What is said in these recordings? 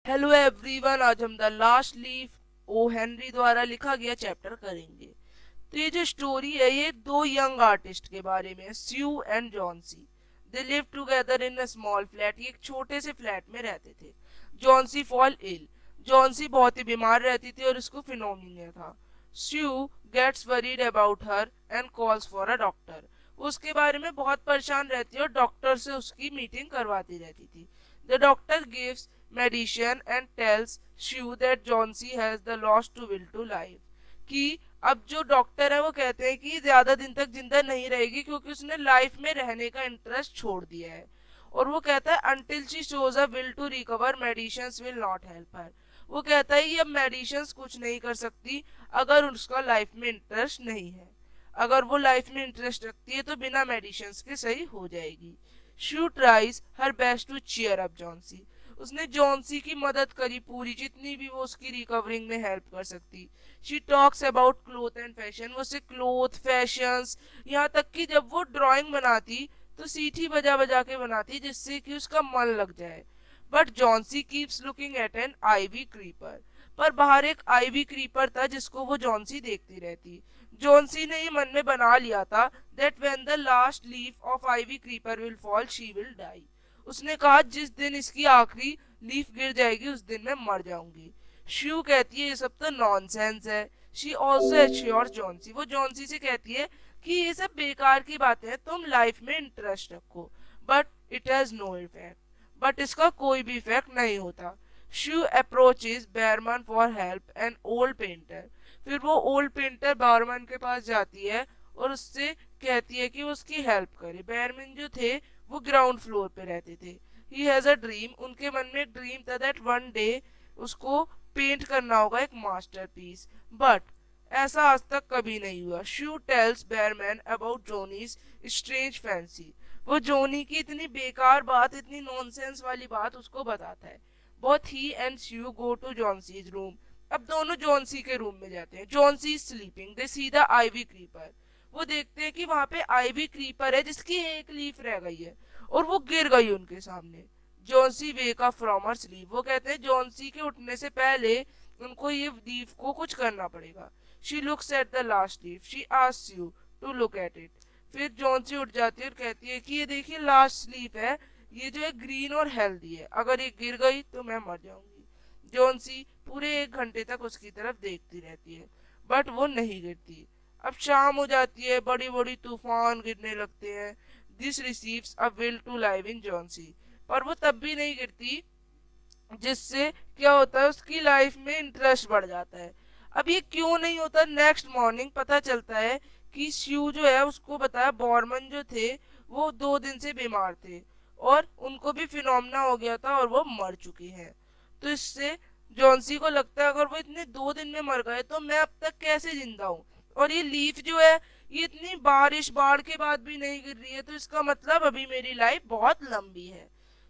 Hello everyone, आज हम the last leaf O Henry द्वारा लिखा गया चैप्टर करेंगे। तो ये जो स्टोरी है ये दो यंग आर्टिस्ट के बारे में है, Sue and Johnsy. They live together in a small flat. ये एक छोटे से फ्लैट में रहते थे। Johnsy fall ill. जॉनसी बहुत ही बीमार रहती थी और उसको फिनोमिनिया था। Sue gets worried about her and calls for a doctor. उसके बारे में बहुत परेशान रहती है और डॉक्टर से उसकी मीटिंग करवाती रहती थी। The doctor gives medicine and tells Shu that Johnsy has the lost to will to life। कि अब जो डॉक्टर है वो कहते हैं कि ज्यादा दिन तक जिंदा नहीं रहेगी क्योंकि उसने लाइफ में रहने का इंटरेस्ट छोड़ दिया है। और वो कहता है until she shows a will to recover medicines will not help her। वो कहता है ये अब मेडिसिन्स कुछ नहीं कर सकती अगर उसका लाइफ में इंटरेस्ट नहीं है। अगर वो लाइफ में इंटरेस्ट रखती है तो बिना मेडिसिन्स के सही हो जाएगी। Sue tries her best to cheer up Johnsy. उसने जॉन्सी की मदद करी पूरी, जितनी भी वो उसकी रिकवरिंग में हेल्प कर सकती। She talks about cloth and fashion. वो उससे क्लोथ, फैशंस, यहाँ तक कि जब वो ड्राइंग बनाती तो सीटी बजा बजा के बनाती जिससे कि उसका मन लग जाए। But Johnsy keeps looking at an ivy creeper. पर बाहर एक आईवी क्रीपर था जिसको वो जॉन्सी देखती रहती। जॉन्सी ने ये मन में बना लिया था that when the last leaf of ivy creeper will fall she will die. उसने कहा जिस दिन इसकी आखिरी लीफ गिर जाएगी उस दिन मैं मर जाऊंगी। श्यू कहती है ये सब तो नॉनसेंस है। She also assures Johnsy. वो जॉन्सी से कहती है कि ये सब बेकार की बातें हैं, तुम लाइफ में इंटरेस्ट रखो। But it has no effect. But इसका कोई भी इफेक्ट नहीं होता। Sue approaches Behrman for help an old painter. फिर वो ओल्ड पेंटर बैरमैन के पास जाती है और उससे कहती है कि वो उसकी हेल्प करे। बैरमैन जो थे वो ग्राउंड फ्लोर पे रहते थे। He has a dream. उनके मन में एक ड्रीम था दैट वन डे उसको पेंट करना होगा एक मास्टरपीस। बट ऐसा आज तक कभी नहीं हुआ। Sue tells Behrman about Johnsy's strange fancy. वो जोनी की इतनी बेकार बात, इतनी नॉनसेंस वाली बात उसको बताता है। Both he and Sue go to Johnsy's room. अब दोनों जॉन्सी के रूम में जाते हैं। Johnsy is sleeping. They see the ivy creeper. वो देखते हैं कि वहां पे आईवी क्रीपर है जिसकी एक लीफ रह गई है और वो गिर गई उनके सामने। Johnsy wake up from her sleep. वो कहते हैं जॉन्सी के उठने से पहले उनको ये लीफ को कुछ करना पड़ेगा। She looks at the last leaf. She asks you to look at it. फिर जॉन्सी उठ जाती है और कहती है कि ये देखिए लास्ट लीफ है, ये जो है ग्रीन और हेल्दी है, अगर ये गिर गई तो मैं मर जाऊंगी। जॉन्सी पूरे 1 घंटे तक उसकी तरफ देखती रहती है बट वो नहीं गिरती। अब शाम हो जाती है, बड़ी बड़ी तूफान गिरने लगते हैं। This receives a will to live in Johnsy. पर वो तब भी नहीं गिरती, जिससे क्या होता है उसकी लाइफ में इंटरेस्ट बढ़ जाता है। अब ये क्यों नहीं होता, नेक्स्ट मॉर्निंग पता चलता है कि श्यू जो है उसको बताया बॉर्मन जो थे वो 2 दिन से बीमार थे और उनको भी फिनोमिना हो गया था और वो मर चुकी हैं। तो इससे जॉन्सी को लगता है अगर वो इतने 2 दिन में मर गए तो मैं अब तक कैसे जिंदा हूँ। और ये लीफ जो है ये इतनी बारिश बाढ़ के बाद भी नहीं गिर रही है तो इसका मतलब अभी मेरी लाइफ बहुत लंबी है।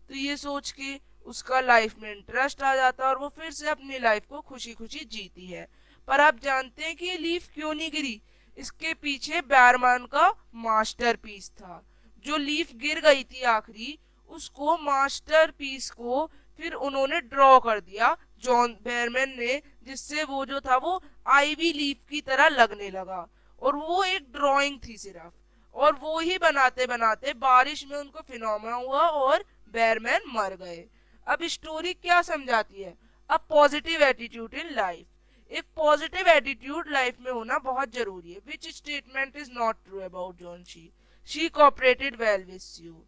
तो ये सोच के उसका लाइफ में इंटरेस्ट आ जाता है और वो फिर से अपनी लाइफ को खुशी खुशी जीती है। पर आप जानते हैं कि ये लीफ क्यों नहीं गिरी? इसके पीछे बैरमैन का मास्टरपीस था। जो लीफ गिर गई थी आखिरी, उसको मास्टरपीस को फिर उन्होंने ड्रॉ कर दिया जॉन बैरमैन ने, जिससे वो जो था वो आईवी लीफ की तरह लगने लगा। और वो एक ड्राइंग थी सिर्फ, और वो ही बनाते बनाते बारिश में उनको फिनोमेना हुआ और बैरमैन मर गए। अब स्टोरी क्या समझाती है? A positive attitude in life. एक पॉजिटिव एटीट्यूड लाइफ में होना बहुत जरूरी है। Which statement is not true about Johnsy? She cooperated well with you.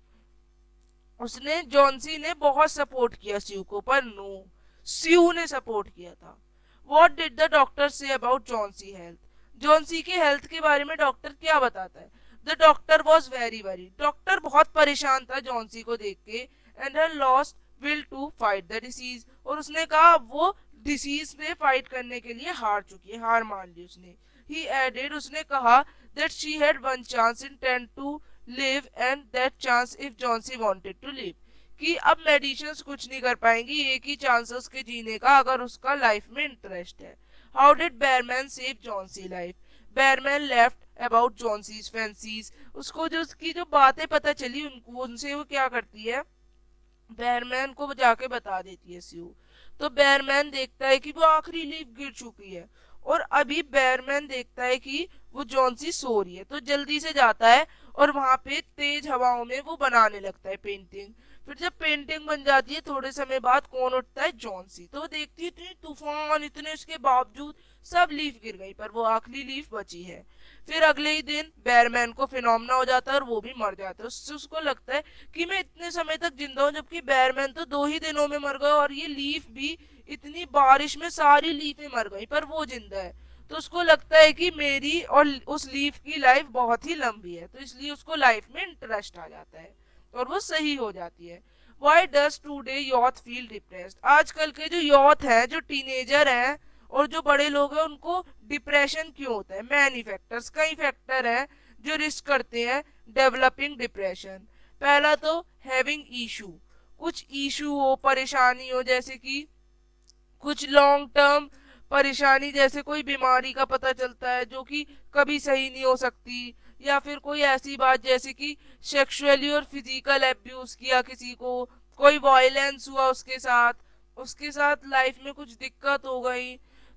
उसने जॉन्सी ने बहुत सपोर्ट किया स्यू को, पर नो, स्यू ने सपोर्ट किया था। What did the doctor say about Johnsy health? Johnsy की हेल्थ के बारे में डॉक्टर क्या बताता है? The doctor was very very. Doctor बहुत परेशान था जॉन्सी को देख के and her lost will to fight the disease. और उसने कहा वो डिसीज में फाइट करने के लिए हार चुकी है, हार मान ली उसने। ही एडेड, उसने कहा that she had one chance in 10 to live and that chance if Johnsy wanted to live. कि अब मेडिसिन्स कुछ नहीं कर पाएंगी, एक ही चांस है उसके जीने का अगर उसका लाइफ में इंटरेस्ट है। How did Behrman save Johnsy life? Behrman left about Johnsy's fancies. उसको जो उसकी जो बातें पता चली उनको, उनसे वो क्या करती है, बैरमैन को जाके बता देती है स्यू। तो बैरमैन देखता है कि वो आखिरी लीफ गिर चुकी है और अभी बैरमैन देखता है कि वो जॉन्सी सो रही है, तो जल्दी से जाता है और वहां पे तेज हवाओं में वो बनाने लगता है पेंटिंग। फिर जब पेंटिंग बन जाती है थोड़े समय बाद कौन उठता है, जॉन्सी। तो वो देखती है इतनी तूफान, इतने उसके बावजूद सब लीफ गिर गई पर वो आखिरी लीफ बची है। फिर अगले ही दिन बैरमैन को फिनोमेना हो जाता है और वो भी मर जाता है। उससे उसको लगता है कि मैं इतने समय तक जिंदा हूँ, जबकि बैरमैन तो 2 ही दिनों में मर गया और ये लीफ भी इतनी बारिश में सारी लीफें मर गई पर वो जिंदा है। तो उसको लगता है कि मेरी और उस लीफ की लाइफ बहुत ही लंबी है, तो इसलिए उसको लाइफ में इंटरेस्ट आ जाता है और वो सही हो जाती है। Why does today youth feel depressed? आजकल के जो यूथ है, जो टीनेजर हैं और जो बड़े लोग हैं, उनको डिप्रेशन क्यों होता है? मैनी फैक्टर्स, कई फैक्टर हैं जो रिस्क करते हैं डेवलपिंग डिप्रेशन। पहला तो हैविंग इशू, कुछ इशू हो, परेशानी हो, जैसे कि कुछ लॉन्ग टर्म परेशानी, जैसे कोई बीमारी का पता चलता है जो कि कभी सही नहीं हो सकती, या फिर कोई ऐसी बात जैसे कि सेक्सुअली और फिजिकल एब्यूज किया किसी को, कोई वायलेंस हुआ उसके साथ लाइफ में कुछ दिक्कत हो गई,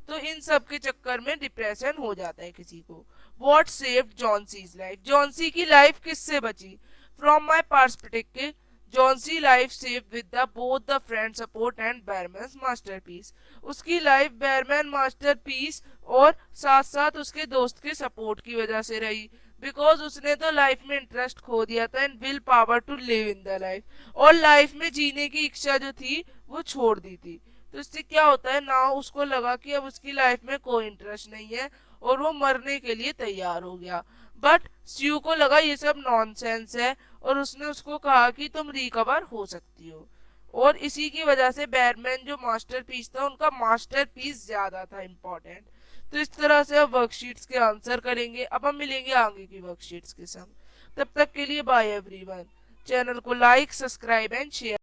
तो इन सब के चक्कर में डिप्रेशन हो जाता है किसी को। What saved Johnsy's life? Johnsy की लाइफ किससे बची? From my perspective, Johnsy life save with the both the friend support and Behrman masterpiece. उसकी लाइफ बैरमैन मास्टरपीस और साथ साथ उसके दोस्त के सपोर्ट की वजह से रही, बिकॉज उसने तो लाइफ में इंटरेस्ट खो दिया था and will power to live in the life, और लाइफ में जीने की इच्छा जो थी वो छोड़ दी थी। तो इससे क्या होता है ना, उसको लगा कि अब उसकी लाइफ में कोई इंटरेस्ट नहीं है और वो मरने के लिए तैयार हो गया। बट स्यू को लगा ये सब नॉनसेंस है और उसने उसको कहा कि तुम रिकवर हो सकती हो, और इसी की वजह से बैरमैन जो मास्टरपीस था उनका मास्टरपीस ज्यादा था इम्पोर्टेंट। तो इस तरह से अब वर्कशीट्स के आंसर करेंगे। अब हम मिलेंगे आगे की वर्कशीट्स के संग। तब तक के लिए बाय एवरीवन। चैनल को लाइक, सब्सक्राइब एंड शेयर